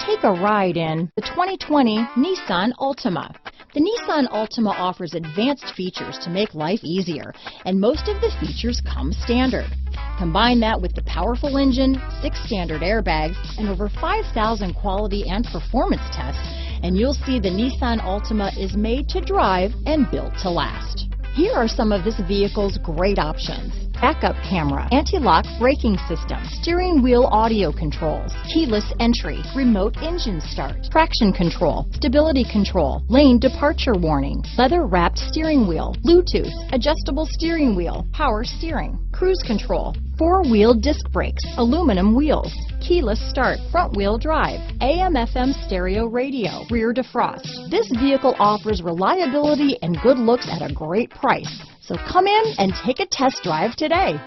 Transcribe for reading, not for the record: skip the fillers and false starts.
Take a ride in the 2020 Nissan Altima. The Nissan Altima offers advanced features to make life easier, and most of the features come standard. Combine that with the powerful engine, 6 standard airbags, and over 5,000 quality and performance tests, and you'll see the Nissan Altima is made to drive and built to last. Here are some of this vehicle's great options: backup camera, anti-lock braking system, steering wheel audio controls, keyless entry, remote engine start, traction control, stability control, lane departure warning, leather-wrapped steering wheel, Bluetooth, adjustable steering wheel, power steering, cruise control, 4-wheel disc brakes, aluminum wheels, keyless start, front-wheel drive, AM/FM stereo radio, rear defrost. This vehicle offers reliability and good looks at a great price. So come in and take a test drive today.